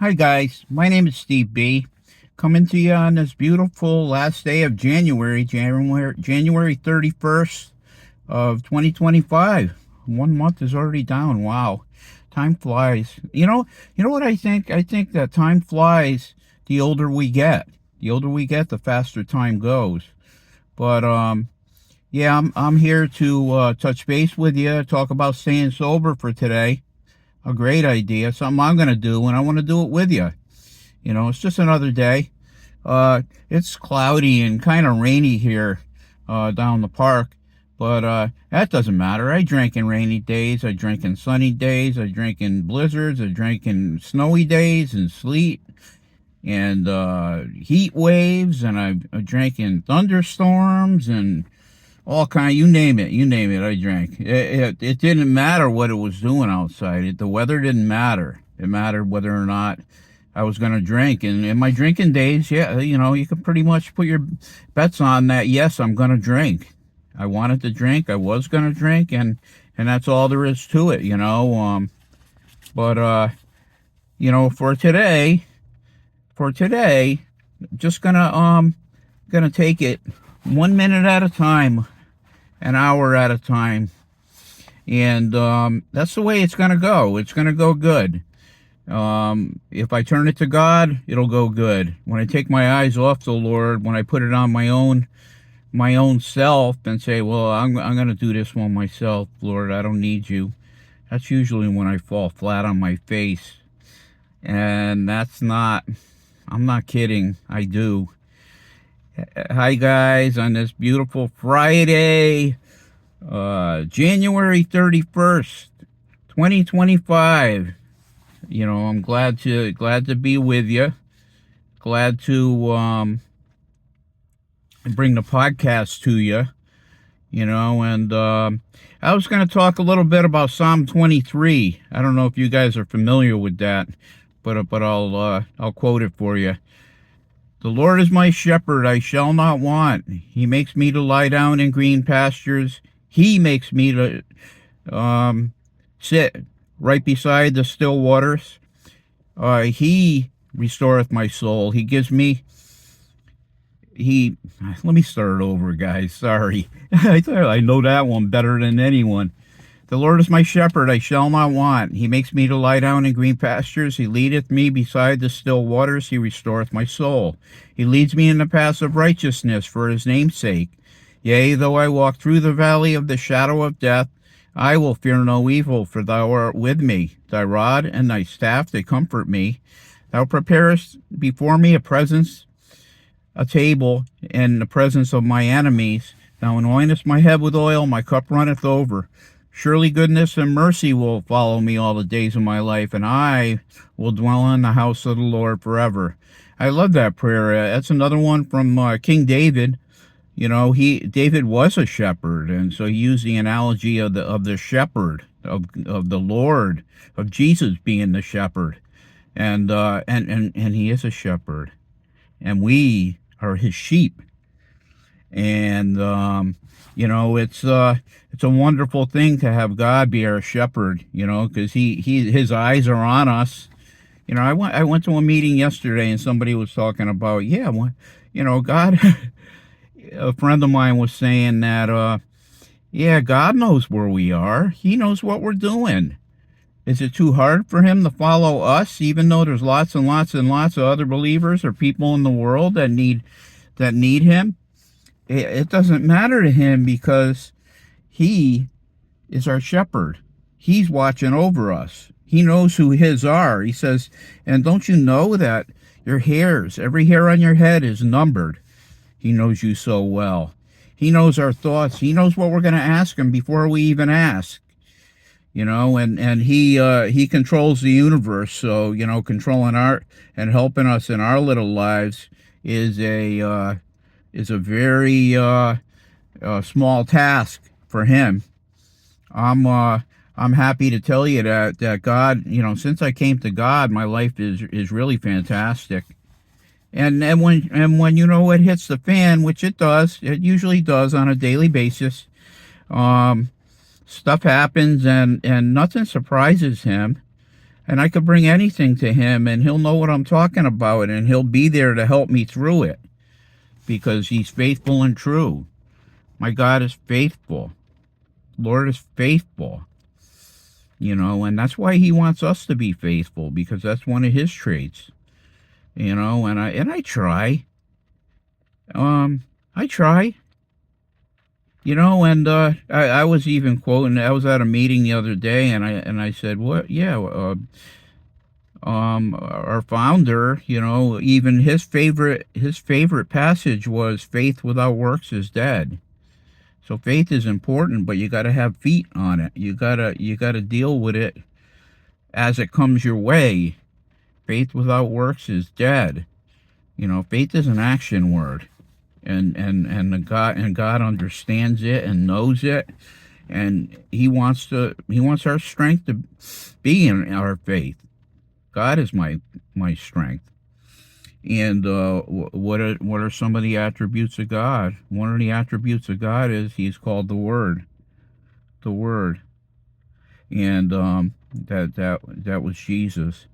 Hi guys, my name is Steve B. Coming to you on this beautiful last day of January 31st of 2025. 1 month is already down. Wow. Time flies. You know what I think? I think that time flies the older we get. The older we get, the faster time goes. But yeah, I'm here to touch base with you, talk about staying sober for today. A great idea, something I'm going to do, and I want to do it with you. It's just another day. It's cloudy and kind of rainy here down the park, but that doesn't matter. I drink in rainy days. I drink in sunny days. I drink in blizzards. I drink in snowy days and sleet and heat waves, and I drank in thunderstorms and all kind. You name it. I drank. It didn't matter what it was doing outside. The weather didn't matter. It mattered whether or not I was going to drink. And in my drinking days, yeah, you can pretty much put your bets on that. Yes, I'm going to drink. I wanted to drink. I was going to drink, and that's all there is to it. But for today, just gonna take it 1 minute at a time, an hour at a time, and that's the way it's gonna go. It's gonna go good. If I turn it to God, it'll go good. When I take my eyes off the Lord, when I put it on my own self and say, well, I'm gonna do this one myself, Lord, I don't need you. That's usually when I fall flat on my face. And I'm not kidding. I do. Hi guys, on this beautiful Friday, January 31st, 2025. I'm glad to be with you. Glad to bring the podcast to you. And I was going to talk a little bit about Psalm 23. I don't know if you guys are familiar with that, but I'll quote it for you. The Lord is my shepherd, I shall not want. He makes me to lie down in green pastures. He makes me to sit right beside the still waters. He restoreth my soul. Let me start over, guys. Sorry. I know that one better than anyone. The Lord is my shepherd, I shall not want. He makes me to lie down in green pastures. He leadeth me beside the still waters. He restoreth my soul. He leads me in the paths of righteousness for his name's sake. Yea, though I walk through the valley of the shadow of death, I will fear no evil, for thou art with me. Thy rod and thy staff, they comfort me. Thou preparest before me a table in the presence of my enemies. Thou anointest my head with oil, my cup runneth over. Surely goodness and mercy will follow me all the days of my life, and I will dwell in the house of the Lord forever. I love that prayer. That's another one from King David. David was a shepherd, and so he used the analogy of the shepherd, of the Lord, of Jesus being the shepherd, and he is a shepherd, and we are his sheep. And it's a wonderful thing to have God be our shepherd, because his eyes are on us. I went to a meeting yesterday, and somebody was talking about, God. A friend of mine was saying that, God knows where we are. He knows what we're doing. Is it too hard for him to follow us, even though there's lots and lots and lots of other believers or people in the world that need him? It doesn't matter to him, because he is our shepherd. He's watching over us. He knows who his are. He says, and don't you know that every hair on your head is numbered? He knows you so well. He knows our thoughts. He knows what we're going to ask him before we even ask. And he controls the universe. So, controlling and helping us in our little lives is a very small task for him. I'm happy to tell you that God, since I came to God, my life is really fantastic. And when it hits the fan, which it usually does on a daily basis, stuff happens, and nothing surprises him. And I could bring anything to him, and he'll know what I'm talking about, and he'll be there to help me through it, because he's faithful and true. My God is faithful. Lord is faithful. And that's why he wants us to be faithful, because that's one of his traits. And I try. I try. And I was even quoting. I was at a meeting the other day, and I said, "What? Yeah, our founder, even his favorite passage was, 'Faith without works is dead.'" So faith is important, but you got to have feet on it. You gotta deal with it as it comes your way. Faith without works is dead. Faith is an action word, and God understands it and knows it, and He wants our strength to be in our faith. God is my strength. And what are some of the attributes of God? One of the attributes of God is He's called the Word. The Word. And that was Jesus.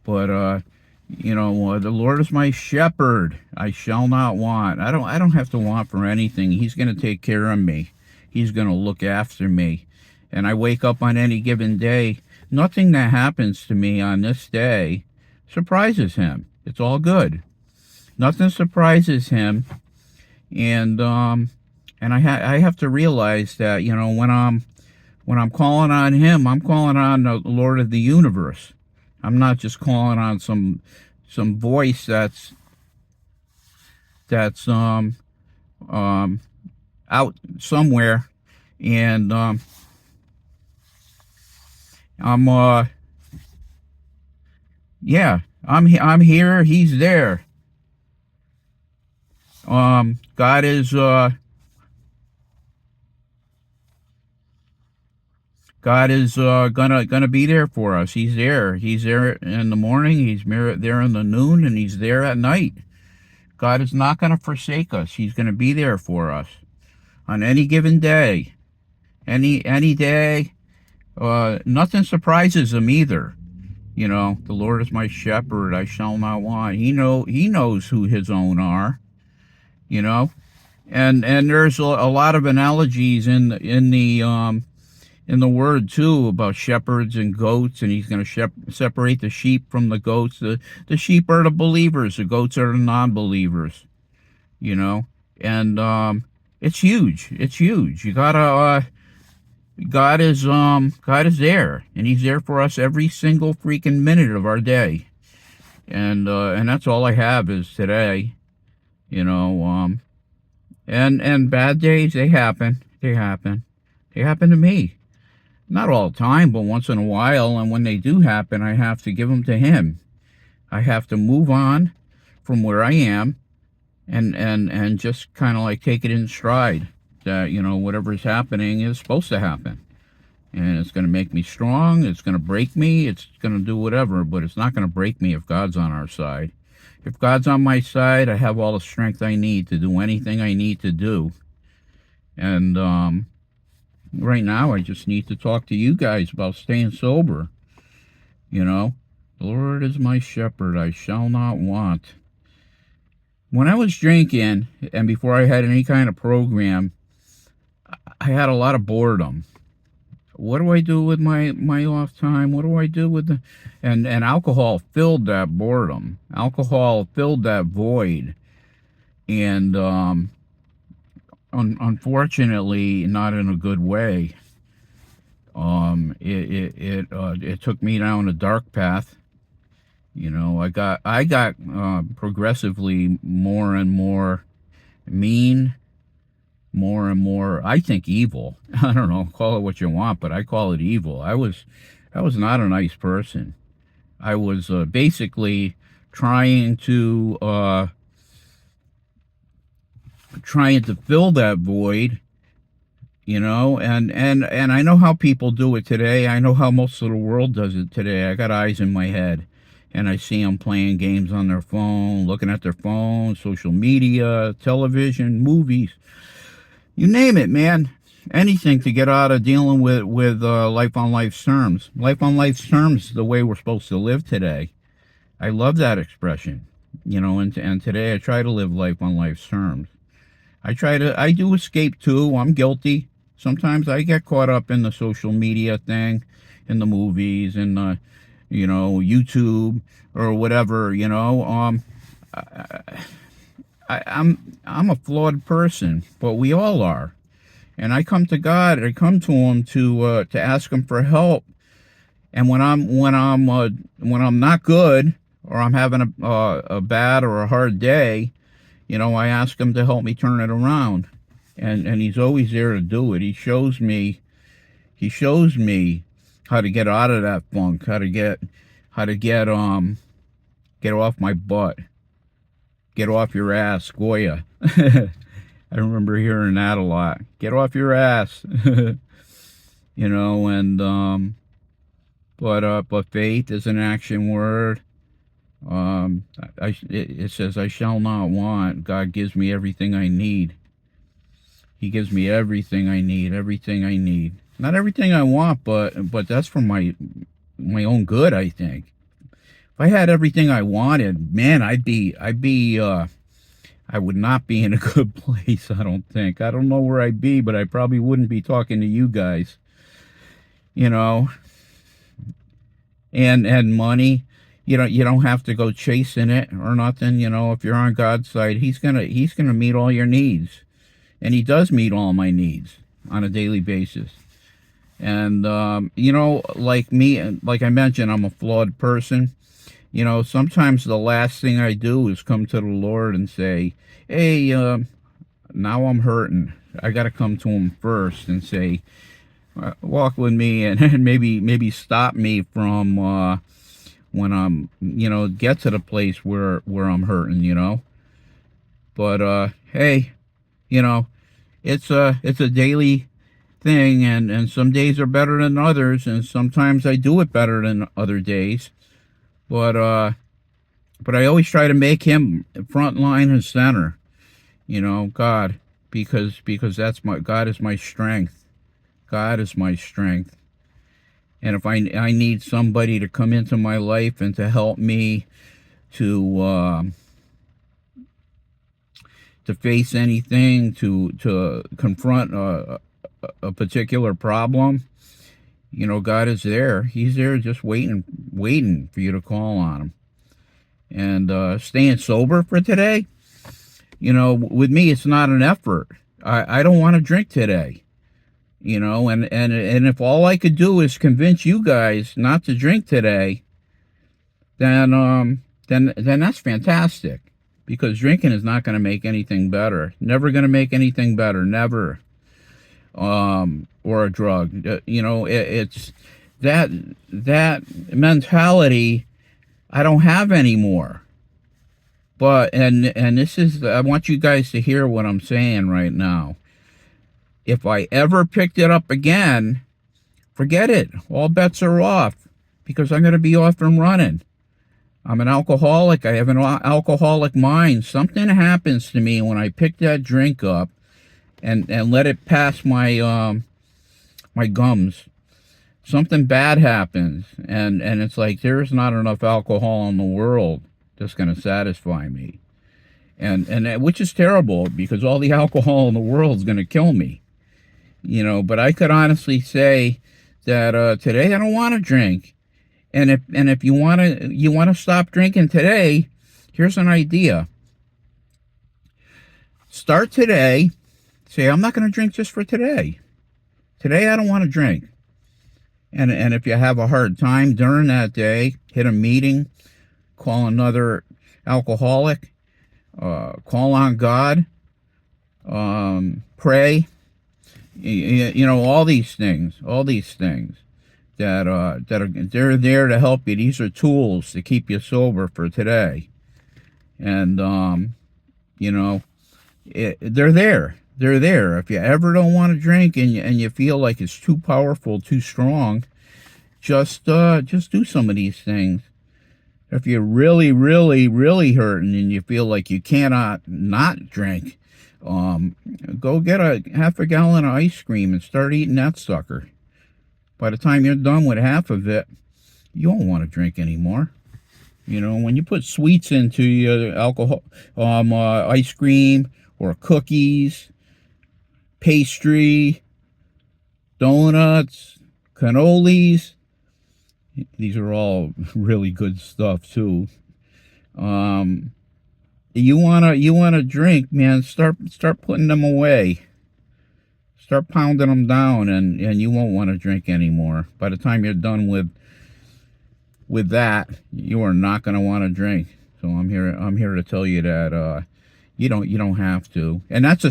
But the Lord is my shepherd; I shall not want. I don't have to want for anything. He's going to take care of me. He's going to look after me. And I wake up on any given day. Nothing that happens to me on this day surprises Him. It's all good. Nothing surprises Him. And I have to realize that, when I'm calling on Him, I'm calling on the Lord of the universe. I'm not just calling on some voice that's out somewhere, and I'm here, He's there. God is gonna be there for us. He's there. He's there in the morning. He's there in the noon, and He's there at night. God is not gonna forsake us. He's gonna be there for us on any given day. Any day. Nothing surprises Him either. The Lord is my shepherd; I shall not want. He knows who His own are. And there's a lot of analogies in the Word too, about shepherds and goats, and He's going to separate the sheep from the goats. The sheep are the believers, the goats are the non-believers. And it's huge. It's huge. You gotta. God is there, and He's there for us every single freaking minute of our day, and that's all I have is today. And bad days, they happen. They happen to me. Not all the time, but once in a while. And when they do happen, I have to give them to Him. I have to move on from where I am, and just kind of like take it in stride that, whatever's happening is supposed to happen. And it's going to make me strong. It's going to break me. It's going to do whatever, but it's not going to break me if God's on our side. If God's on my side, I have all the strength I need to do anything I need to do. And right now, I just need to talk to you guys about staying sober. The Lord is my shepherd; I shall not want. When I was drinking, and before I had any kind of program, I had a lot of boredom. What do I do with my off time? What do I do with and alcohol filled that boredom. Alcohol filled that void. And unfortunately, not in a good way. It took me down a dark path. I got progressively more and more mean, more and more, I think, evil. I don't know, call it what you want, but I call it evil. I was not a nice person. I was basically trying to fill that void, and I know how people do it today. I know how most of the world does it today. I got eyes in my head, and I see them playing games on their phone, looking at their phone, social media, television, movies. You name it, man. anything to get out of dealing with life on life's terms. Life on life's terms is the way we're supposed to live today. I love that expression, and today I try to live life on life's terms. I do escape too. I'm guilty. Sometimes I get caught up in the social media thing, in the movies, in the, YouTube or whatever, I'm a flawed person, but we all are. And I come to God, I come to him to ask him for help. And when I'm not good, or I'm having a bad or a hard day, I ask him to help me turn it around. And he's always there to do it. He shows me how to get out of that funk, how to get off my butt. Get off your ass, Goya. I remember hearing that a lot. Get off your ass. But faith is an action word. It says, I shall not want. God gives me everything I need. He gives me everything I need, everything I need. Not everything I want, but that's for my own good, I think. If I had everything I wanted, man, I would not be in a good place, I don't think. I don't know where I'd be, but I probably wouldn't be talking to you guys. And money, you don't have to go chasing it or nothing. If you're on God's side, he's gonna meet all your needs. And he does meet all my needs on a daily basis. And, like me, like I mentioned, I'm a flawed person. Sometimes the last thing I do is come to the Lord and say, hey, now I'm hurting. I got to come to him first and say, walk with me and maybe stop me from when I'm, get to the place where I'm hurting, But, hey, it's a daily thing, and some days are better than others, and sometimes I do it better than other days. But I always try to make him front line and center, God, because God is my strength. God is my strength. And if I need somebody to come into my life and to help me to face anything, to confront a particular problem, God is there. He's there just waiting for you to call on him. And staying sober for today, with me, it's not an effort. I don't want to drink today, and if all I could do is convince you guys not to drink today, then that's fantastic, because drinking is not going to make anything better. Never going to make anything better. Never. Or a drug. It's that mentality I don't have anymore. But and this is, I want you guys to hear what I'm saying right now. If I ever picked it up again, forget it. All bets are off, because I'm going to be off and running. I'm an alcoholic. I have an alcoholic mind. Something happens to me when I pick that drink up and let it pass my my gums. Something bad happens, and it's like there's not enough alcohol in the world that's going to satisfy me, and which is terrible, because all the alcohol in the world is going to kill me, But I could honestly say that today I don't want to drink, and if you want to stop drinking today, here's an idea. Start today. Say, I'm not going to drink just for today. Today I don't want to drink. And if you have a hard time during that day, hit a meeting, call another alcoholic, call on God, pray, all these things that they're there to help you. These are tools to keep you sober for today. And, they're there. They're there. If you ever don't want to drink and you feel like it's too powerful, too strong, just do some of these things. If you're really, really, really hurting and you feel like you cannot not drink, go get a half a gallon of ice cream and start eating that sucker. By the time you're done with half of it, you won't want to drink anymore. You know, when you put sweets into your alcohol, ice cream or cookies, pastry, donuts, cannolis, these are all really good stuff too. You wanna drink, man. Start putting them away. Start pounding them down, and you won't want to drink anymore. By the time you're done with that, you are not going to want to drink. So I'm here to tell you that you don't have to. And that's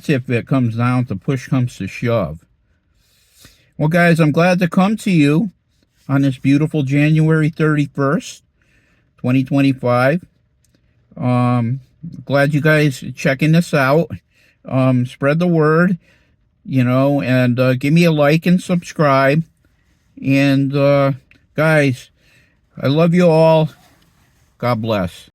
if it comes down to push comes to shove. Well, guys, I'm glad to come to you on this beautiful January 31st, 2025. Glad you guys checking this out. Spread the word, you know, and give me a like and subscribe. And guys, I love you all. God bless.